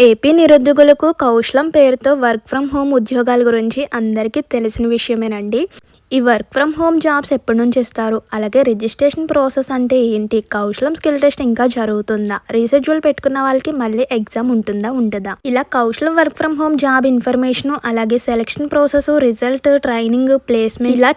AP నిరుద్యోగులకు కౌశలం పేరుతో work from home ఉద్యోగాల గురించి అందరికీ తెలిసిన విషయమేనండి. ఈ వర్క్ ఫ్రమ్ హోమ్ జాబ్స్ ఎప్పటి నుంచి ఇస్తారు, అలాగే రిజిస్ట్రేషన్ ప్రాసెస్ అంటే ఏంటి, కౌశలం స్కిల్ టెస్ట్ ఇంకా జరుగుతుందా, రీషెడ్యూల్ పెట్టుకున్న వాళ్ళకి మళ్ళీ ఎగ్జామ్ ఉంటుందా, ఇలా Kaushalam work from home job information, అలాగే selection process, result, training, placement, ఇలా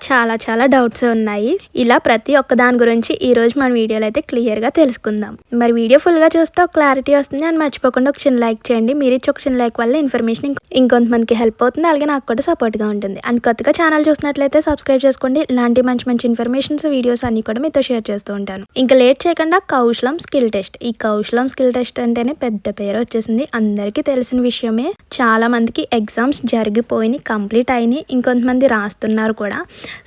చాలా డౌట్స్ ఉన్నాయి. ఇలా ప్రతి ఒక్క దాని గురించి ఈ రోజు మన వీడియోలో అయితే క్లియర్ గా తెలుసుకుందాం. మరి వీడియో ఫుల్ గా చూస్తే క్లారిటీ వస్తుంది అని మర్చిపోకుండా ఒక చిన్న లైక్ చేయండి. మీరు ఇచ్చి ఒక చిన్న లైక్ వల్ల ఇన్ఫర్మేషన్ ఇంకొంతమందికి హెల్ప్ అవుతుంది, అలాగే నాకు కూడా సపోర్ట్ గా ఉంటుంది. అండ్ కొత్తగా ఛానల్ చూసినట్లయితే సబ్స్క్రైబ్ చేసుకోండి. ఇలాంటి మంచి ఇన్ఫర్మేషన్స్, వీడియోస్ అన్ని కూడా మీతో షేర్ చేస్తూ ఉంటాను. ఇంకా లేట్ చేయకుండా కౌశలం స్కిల్ టెస్ట్. ఈ కౌశలం స్కిల్ టెస్ట్ అంటేనే పెద్ద పేరు వచ్చేసింది, అందరికీ తెలిసిన విషయమే. చాలా మందికి ఎగ్జామ్స్ జరిగిపోయి కంప్లీట్ అయినాయి, ఇంకొంతమంది రాస్తున్నారు కూడా.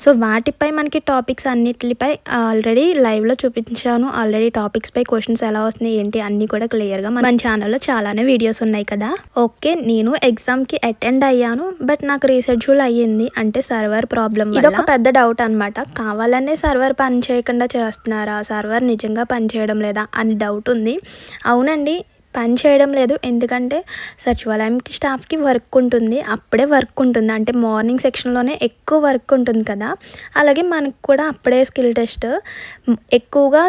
సో వాటిపై మనకి టాపిక్స్ అన్నిటిపై ఆల్రెడీ లైవ్ లో చూపించాను. ఆల్రెడీ టాపిక్స్ పై క్వశ్చన్స్ ఎలా వస్తున్నాయి ఏంటి అన్ని కూడా క్లియర్ గా మన ఛానల్లో చాలానే వీడియోస్ ఉన్నాయి కదా. ఓకే, నేను ఎగ్జామ్ కి అటెండ్ అయ్యాను, బట్ నాకు రీషెడ్యూల్ అయ్యింది. అంటే సర్వర్ ప్రాబ్లం, ఇదొక పెద్ద డౌట్ అనమాట. కావాలనే సర్వర్ పని చేయకుండా చేస్తున్నారా, సర్వర్ నిజంగా పని చేయడం లేదా అని డౌట్ ఉంది. అవునండి, పని చేయడం లేదు. ఎందుకంటే సచివాలయంకి స్టాఫ్కి వర్క్ ఉంటుంది, అప్పుడే వర్క్ ఉంటుంది. అంటే మార్నింగ్ సెక్షన్లోనే ఎక్కువ వర్క్ ఉంటుంది కదా. అలాగే మనకు కూడా అప్పుడే స్కిల్ టెస్ట్ ఎక్కువగా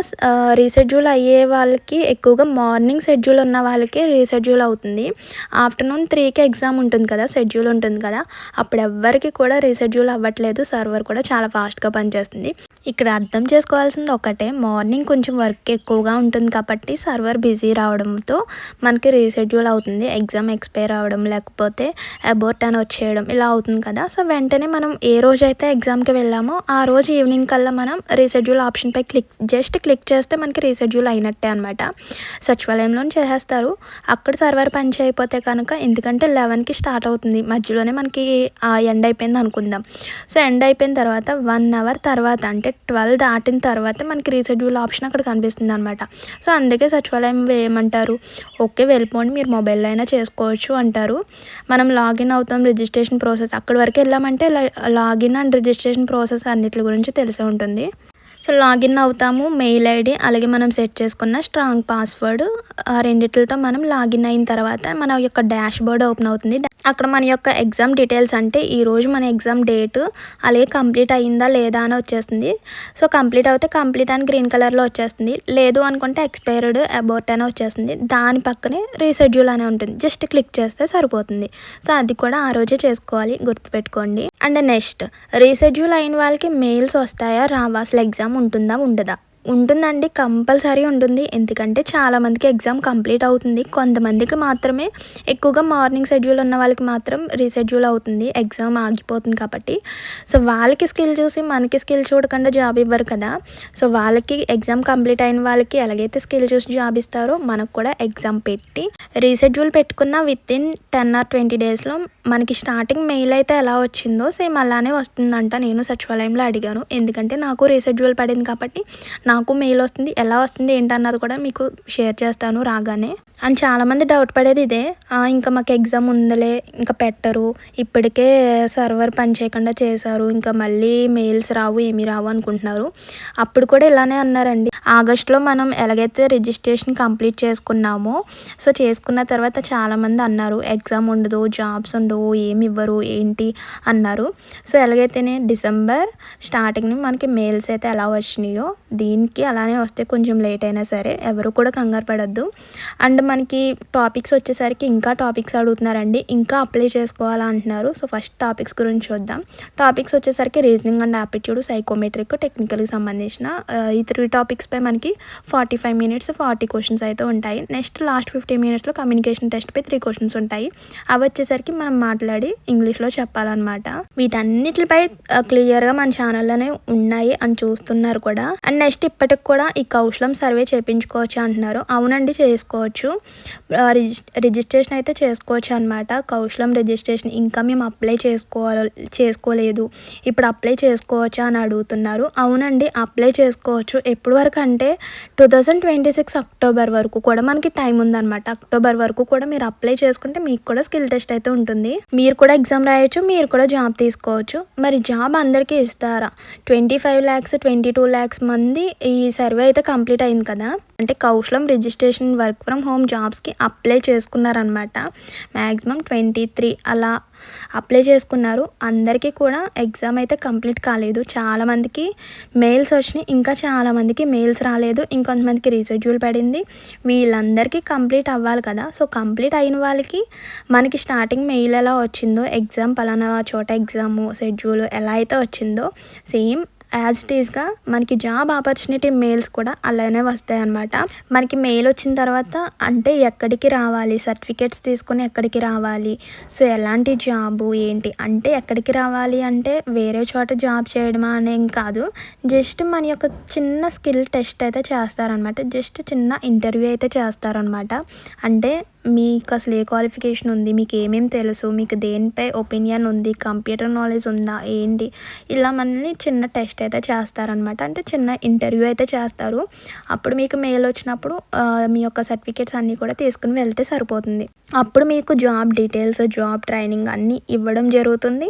రీషెడ్యూల్ అయ్యే వాళ్ళకి, ఎక్కువగా మార్నింగ్ షెడ్యూల్ ఉన్న వాళ్ళకి రీషెడ్యూల్ అవుతుంది. ఆఫ్టర్నూన్ 3కి ఎగ్జామ్ ఉంటుంది కదా, షెడ్యూల్ ఉంటుంది కదా, అప్పుడు ఎవ్వరికి కూడా రీషెడ్యూల్ అవ్వట్లేదు. సర్వర్ కూడా చాలా ఫాస్ట్గా పనిచేస్తుంది. ఇక్కడ అర్థం చేసుకోవాల్సింది ఒకటే, మార్నింగ్ కొంచెం వర్క్ ఎక్కువగా ఉంటుంది కాబట్టి సర్వర్ బిజీ రావడంతో మనకి రీషెడ్యూల్ అవుతుంది. ఎగ్జామ్ ఎక్స్పైర్ అవ్వడం, లేకపోతే అబోర్ట్ అని వచ్చేయడం ఇలా అవుతుంది కదా. సో వెంటనే మనం ఏ రోజైతే ఎగ్జామ్కి వెళ్ళామో ఆ రోజు ఈవినింగ్ కల్లా మనం రీషెడ్యూల్ ఆప్షన్పై క్లిక్ చేస్తే మనకి రీషెడ్యూల్ అయినట్టే అనమాట. సచివాలయంలో చేసేస్తారు. అక్కడ సర్వర్ పని చేయకపోతే కనుక, ఎందుకంటే 11కి స్టార్ట్ అవుతుంది, మధ్యలోనే మనకి ఎండ్ అయిపోయింది అనుకుందాం. సో ఎండ్ అయిపోయిన తర్వాత 1 అవర్ తర్వాత, అంటే 12 దాటిన తర్వాత మనకి రీషెడ్యూల్ ఆప్షన్ అక్కడ కనిపిస్తుంది అనమాట. సో అందుకే సచివాలయం ఏమంటారు, ఓకే వెళ్ళిపోండి, మీరు మొబైల్లో అయినా చేసుకోవచ్చు అంటారు. మనం లాగిన్ అవుతాం, రిజిస్ట్రేషన్ ప్రాసెస్ అక్కడి వరకు వెళ్ళామంటే లాగిన్ అండ్ రిజిస్ట్రేషన్ ప్రాసెస్ అన్నిటి గురించి తెలిసి ఉంటుంది. సో లాగిన్ అవుతాము, మెయిల్ ఐడి, అలాగే మనం సెట్ చేసుకున్న స్ట్రాంగ్ పాస్వర్డ్, ఆ రెండిట్లతో మనం లాగిన్ అయిన తర్వాత మన యొక్క డాష్ బోర్డ్ ఓపెన్ అవుతుంది. అక్కడ మన యొక్క ఎగ్జామ్ డీటెయిల్స్, అంటే ఈరోజు మన ఎగ్జామ్ డేటు, అలాగే కంప్లీట్ అయ్యిందా లేదా అని వచ్చేస్తుంది. సో కంప్లీట్ అయితే కంప్లీట్ అని గ్రీన్ కలర్లో వచ్చేస్తుంది, లేదు అనుకుంటే ఎక్స్పైర్డ్, అబౌట్ అని వచ్చేస్తుంది. దాని పక్కనే రీషెడ్యూల్ అనే ఉంటుంది, జస్ట్ క్లిక్ చేస్తే సరిపోతుంది. సో అది కూడా ఆ రోజే చేసుకోవాలి, గుర్తుపెట్టుకోండి. అండ్ నెక్స్ట్, రీషెడ్యూల్ అయిన వాళ్ళకి మెయిల్స్ వస్తాయా రావా, అసలు ఎగ్జామ్ ఉంటుందా ఉండదా? ఉంటుందండి, కంపల్సరీ ఉంటుంది. ఎందుకంటే చాలామందికి ఎగ్జామ్ కంప్లీట్ అవుతుంది, కొంతమందికి మాత్రమే, ఎక్కువగా మార్నింగ్ షెడ్యూల్ ఉన్న వాళ్ళకి మాత్రం రీషెడ్యూల్ అవుతుంది, ఎగ్జామ్ ఆగిపోతుంది కాబట్టి. సో వాళ్ళకి స్కిల్ చూసి మనకి స్కిల్ చూడకుండా జాబ్ ఇవ్వరు కదా. సో వాళ్ళకి ఎగ్జామ్ కంప్లీట్ అయిన వాళ్ళకి ఎలాగైతే స్కిల్ చూసి జాబ్ ఇస్తారో, మనకు కూడా ఎగ్జామ్ పెట్టి రీషెడ్యూల్ పెట్టుకున్న వితిన్ 10 or 20 డేస్లో మనకి స్టార్టింగ్ మెయిల్ అయితే ఎలా వచ్చిందో సేమ్ అలానే వస్తుందంట. నేను సచివాలయంలో అడిగాను, ఎందుకంటే నాకు రీషెడ్యూల్ పడింది కాబట్టి నాకు మెయిల్ వస్తుంది. ఎలా వస్తుంది ఏంటన్నది కూడా మీకు షేర్ చేస్తాను రాగానే. అండ్ చాలామంది డౌట్ పడేది ఇదే, ఇంకా మాకు ఎగ్జామ్ ఉందలే, ఇంకా పెట్టరు, ఇప్పటికే సర్వర్ పని చేయకుండా చేశారు, ఇంకా మళ్ళీ మెయిల్స్ రావు ఏమీ రావు అనుకుంటున్నారు. అప్పుడు కూడా ఇలానే అన్నారండి. ఆగస్టులో మనం ఎలాగైతే రిజిస్ట్రేషన్ కంప్లీట్ చేసుకున్నామో, సో చేసుకున్న తర్వాత చాలామంది అన్నారు ఎగ్జామ్ ఉండదు, జాబ్స్ ఉండవు, ఏమి ఇవ్వరు ఏంటి అన్నారు. సో ఎలాగైతేనే డిసెంబర్ స్టార్టింగ్ని మనకి మెయిల్స్ అయితే ఎలా వచ్చినాయో దీనికి అలానే వస్తే, కొంచెం లేట్ అయినా సరే ఎవరు కూడా కంగారు పడద్దు. అండ్ మనకి టాపిక్స్ వచ్చేసరికి ఇంకా టాపిక్స్ అడుగుతున్నారండి, ఇంకా అప్లై చేసుకోవాలా అంటున్నారు. సో ఫస్ట్ టాపిక్స్ గురించి చూద్దాం. టాపిక్స్ వచ్చేసరికి రీజనింగ్ అండ్ ఆప్టిట్యూడ్, సైకోమెట్రిక్, టెక్నికల్కి సంబంధించిన ఈ 3 టాపిక్స్ పై మనకి 45 minutes 40 క్వశ్చన్స్ అయితే ఉంటాయి. నెక్స్ట్ లాస్ట్ 15 minutesలో కమ్యూనికేషన్ టెస్ట్ పై 3 క్వశ్చన్స్ ఉంటాయి. అవి వచ్చేసరికి మనం మాట్లాడి ఇంగ్లీష్లో చెప్పాలన్నమాట. వీటన్నిటిపై క్లియర్గా మన ఛానల్లోనే ఉన్నాయి అని చూస్తున్నారు కూడా. అండ్ నెక్స్ట్ ఇప్పటికి కూడా ఈ కౌశలం సర్వే చేయించుకోవచ్చు అంటున్నారు. అవునండి, చేసుకోవచ్చు, రిజిస్ట్రేషన్ అయితే చేసుకోవచ్చు అనమాట. కౌశలం రిజిస్ట్రేషన్ ఇంకా మేము అప్లై చేసుకోలేదు, ఇప్పుడు అప్లై చేసుకోవచ్చా అని అడుగుతున్నారు. అవునండి, అప్లై చేసుకోవచ్చు. ఎప్పటి వరకు అంటే 2026 అక్టోబర్ వరకు కూడా మనకి టైం ఉందన్నమాట. అక్టోబర్ వరకు కూడా మీరు అప్లై చేసుకుంటే మీకు కూడా స్కిల్ టెస్ట్ అయితే ఉంటుంది, మీరు కూడా ఎగ్జామ్ రాయొచ్చు, మీరు కూడా జాబ్ తీసుకోవచ్చు. మరి జాబ్ అందరికీ ఇస్తారా? 25 lakhs 22 lakhs మంది ఈ సర్వే అయితే కంప్లీట్ అయింది కదా. అంటే కౌశలం రిజిస్ట్రేషన్ వర్క్ ఫ్రమ్ హోమ్ జాబ్స్కి అప్లై చేసుకున్నారనమాట. మ్యాక్సిమం 23 అలా అప్లై చేసుకున్నారు. అందరికీ కూడా ఎగ్జామ్ అయితే కంప్లీట్ కాలేదు. చాలామందికి మెయిల్స్ వచ్చినాయి, ఇంకా చాలామందికి మెయిల్స్ రాలేదు, ఇంకొంతమందికి రీషెడ్యూల్ పడింది. వీళ్ళందరికీ కంప్లీట్ అవ్వాలి కదా. సో కంప్లీట్ అయిన వాళ్ళకి మనకి స్టార్టింగ్ మెయిల్ ఎలా వచ్చిందో, ఎగ్జామ్ పలానా చోట ఎగ్జాము షెడ్యూల్ ఎలా అయితే వచ్చిందో సేమ్ యాజ్ ఇట్ ఈస్గా మనకి జాబ్ ఆపర్చునిటీ మెయిల్స్ కూడా అలానే వస్తాయి అన్నమాట. మనకి మెయిల్ వచ్చిన తర్వాత అంటే ఎక్కడికి రావాలి, సర్టిఫికేట్స్ తీసుకొని ఎక్కడికి రావాలి, సో ఎలాంటి జాబు ఏంటి అంటే ఎక్కడికి రావాలి అంటే వేరే చోట జాబ్ చేయడమా అనేం కాదు. జస్ట్ మన యొక్క చిన్న స్కిల్ టెస్ట్ అయితే చేస్తారనమాట. జస్ట్ చిన్న ఇంటర్వ్యూ అయితే చేస్తారనమాట. అంటే మీకు అసలు ఏ క్వాలిఫికేషన్ ఉంది, మీకు ఏమేమి తెలుసు, మీకు దేనిపై ఒపీనియన్ ఉంది, కంప్యూటర్ నాలెడ్జ్ ఉందా ఏంటి, ఇలా మనల్ని చిన్న టెస్ట్ అయితే చేస్తారనమాట. అంటే చిన్న ఇంటర్వ్యూ అయితే చేస్తారు. అప్పుడు మీకు మెయిల్ వచ్చినప్పుడు మీ యొక్క సర్టిఫికేట్స్ అన్నీ కూడా తీసుకుని వెళ్తే సరిపోతుంది. అప్పుడు మీకు జాబ్ డీటెయిల్స్, జాబ్ ట్రైనింగ్ అన్నీ ఇవ్వడం జరుగుతుంది.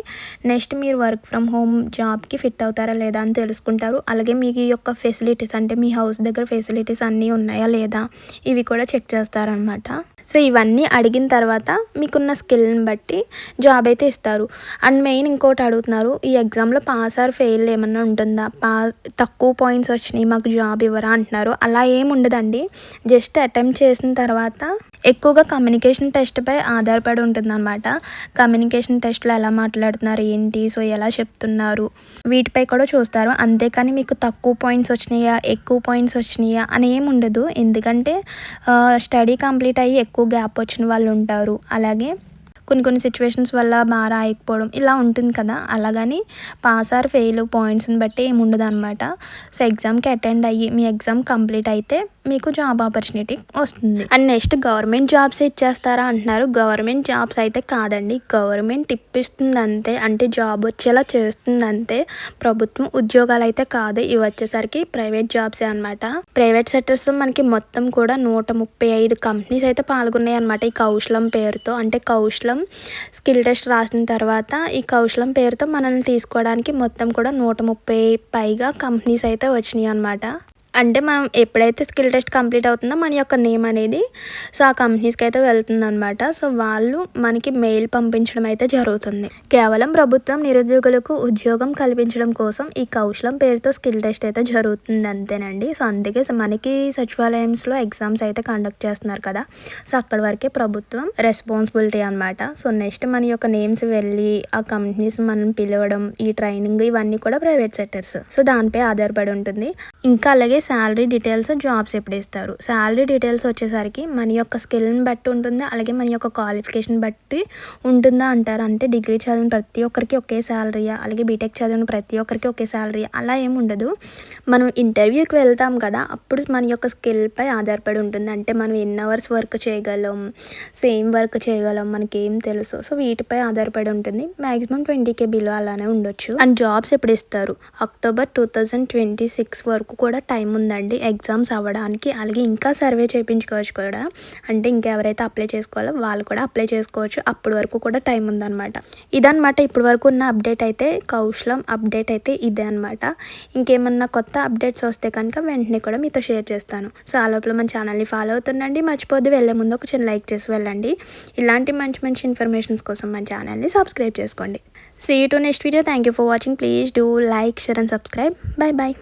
నెక్స్ట్ మీరు వర్క్ ఫ్రమ్ హోమ్ జాబ్కి ఫిట్ అవుతారా లేదా అని తెలుసుకుంటారు. అలాగే మీకు యొక్క ఫెసిలిటీస్ అంటే మీ హౌస్ దగ్గర ఫెసిలిటీస్ అన్నీ ఉన్నాయా లేదా ఇవి కూడా చెక్ చేస్తారనమాట. సో ఇవన్నీ అడిగిన తర్వాత మీకున్న స్కిల్ని బట్టి జాబ్ అయితే ఇస్తారు. అండ్ మెయిన్ ఇంకోటి అడుగుతున్నారు, ఈ ఎగ్జామ్లో పాస్ ఆర్ ఫెయిల్ ఏమన్నా ఉంటుందా, తక్కువ పాయింట్స్ వచ్చినాయి మాకు జాబ్ ఇవ్వరా అంటున్నారు. అలా ఏమి ఉండదండి. జస్ట్ అటెంప్ట్ చేసిన తర్వాత ఎక్కువగా కమ్యూనికేషన్ టెస్ట్పై ఆధారపడి ఉంటుందన్నమాట. కమ్యూనికేషన్ టెస్ట్లో ఎలా మాట్లాడుతున్నారు ఏంటి, సో ఎలా చెప్తున్నారు వీటిపై కూడా చూస్తారు. అంతేకాని మీకు తక్కువ పాయింట్స్ వచ్చినాయా ఎక్కువ పాయింట్స్ వచ్చినాయా అని ఏమి ఉండదు. ఎందుకంటే స్టడీ కంప్లీట్ అయ్యి ఎక్కువ గ్యాప్ వచ్చిన వాళ్ళు ఉంటారు. అలాగే కొన్ని సిచ్యువేషన్స్ వల్ల బాగా రాయకపోవడం ఇలా ఉంటుంది కదా. అలాగని పాస్ ఆర్ ఫెయిల్ పాయింట్స్ని బట్టి ఏమి ఉండదు అనమాట. సో ఎగ్జామ్కి అటెండ్ అయ్యి మీ ఎగ్జామ్ కంప్లీట్ అయితే మీకు జాబ్ ఆపర్చునిటీ వస్తుంది. అండ్ నెక్స్ట్ గవర్నమెంట్ జాబ్స్ ఇచ్చేస్తారా అంటున్నారు. గవర్నమెంట్ జాబ్స్ అయితే కాదండి. గవర్నమెంట్ ఇప్పిస్తుంది అంతే, అంటే జాబ్ వచ్చేలా చేస్తుంది అంతే. ప్రభుత్వం ఉద్యోగాలు అయితే కాదు. ఇవి వచ్చేసరికి ప్రైవేట్ జాబ్సే అనమాట. ప్రైవేట్ సెక్టర్స్లో మనకి మొత్తం కూడా 135 కంపెనీస్ అయితే పాల్గొన్నాయి అనమాట ఈ కౌశలం పేరుతో. అంటే కౌశలం స్కిల్ టెస్ట్ రాసిన తర్వాత ఈ కౌశలం పేరుతో మనల్ని తీసుకోవడానికి మొత్తం కూడా 130 పైగా కంపెనీస్ అయితే వచ్చినాయి అనమాట. అంటే మనం ఎప్పుడైతే స్కిల్ టెస్ట్ కంప్లీట్ అవుతుందో మన యొక్క నేమ్ అనేది సో ఆ కంపెనీస్కి అయితే వెళ్తుంది అనమాట. సో వాళ్ళు మనకి మెయిల్ పంపించడం అయితే జరుగుతుంది. కేవలం ప్రభుత్వం నిరుద్యోగులకు ఉద్యోగం కల్పించడం కోసం ఈ కౌశలం పేరుతో స్కిల్ టెస్ట్ అయితే జరుగుతుంది అంతేనండి. సో అందుకే మనకి సచివాలయంలో ఎగ్జామ్స్ అయితే కండక్ట్ చేస్తున్నారు కదా. సో అక్కడి వరకే ప్రభుత్వం రెస్పాన్సిబిలిటీ అనమాట. సో నెక్స్ట్ మన యొక్క నేమ్స్ వెళ్ళి ఆ కంపెనీస్ మనం పిలవడం, ఈ ట్రైనింగ్ ఇవన్నీ కూడా ప్రైవేట్ సెక్టర్స్. సో దానిపై ఆధారపడి ఉంటుంది. ఇంకా అలాగే శాలరీ డీటెయిల్స్, జాబ్స్ ఎప్పుడు ఇస్తారు. శాలరీ డీటెయిల్స్ వచ్చేసరికి మన యొక్క స్కిల్ని బట్టి ఉంటుంది. అలాగే మన యొక్క క్వాలిఫికేషన్ బట్టి ఉంటుందా అంటారు. అంటే డిగ్రీ చదివిన ప్రతి ఒక్కరికి ఒకే శాలరీయా, అలాగే బీటెక్ చదివిన ప్రతి ఒక్కరికి ఒకే శాలరీయా అలా ఏమి ఉండదు. మనం ఇంటర్వ్యూకి వెళ్తాం కదా, అప్పుడు మన యొక్క స్కిల్పై ఆధారపడి ఉంటుంది. అంటే మనం ఎన్ని అవర్స్ వర్క్ చేయగలం, సేమ్ వర్క్ చేయగలం, మనకి ఏం తెలుసు, సో వీటిపై ఆధారపడి ఉంటుంది. మ్యాక్సిమం 20K బిలో అలానే ఉండొచ్చు. అండ్ జాబ్స్ ఎప్పుడు ఇస్తారు, అక్టోబర్ 2026 వరకు కూడా టైం ఉందండి ఎగ్జామ్స్ అవ్వడానికి. అలాగే ఇంకా సర్వే చేయించుకోవచ్చు కూడా. అంటే ఇంకెవరైతే అప్లై చేసుకోవాలో వాళ్ళు కూడా అప్లై చేసుకోవచ్చు. అప్పటి వరకు కూడా టైం ఉందన్నమాట. ఇదన్నమాట ఇప్పటి వరకు ఉన్న అప్డేట్ అయితే. కౌశలం అప్డేట్ అయితే ఇదే అనమాట. ఇంకేమన్నా కొత్త అప్డేట్స్ వస్తే కనుక వెంటనే కూడా మీతో షేర్ చేస్తాను. సో ఆ లోపల మన ఛానల్ని ఫాలో అవుతుండండి. మర్చిపోద్దు వెళ్ళే ముందు ఒక చిన్న లైక్ చేసి వెళ్ళండి. ఇలాంటి మంచి ఇన్ఫర్మేషన్స్ కోసం మన ఛానల్ని సబ్స్క్రైబ్ చేసుకోండి. See you to next video. Thank you for watching. Please do like, share and subscribe. Bye bye.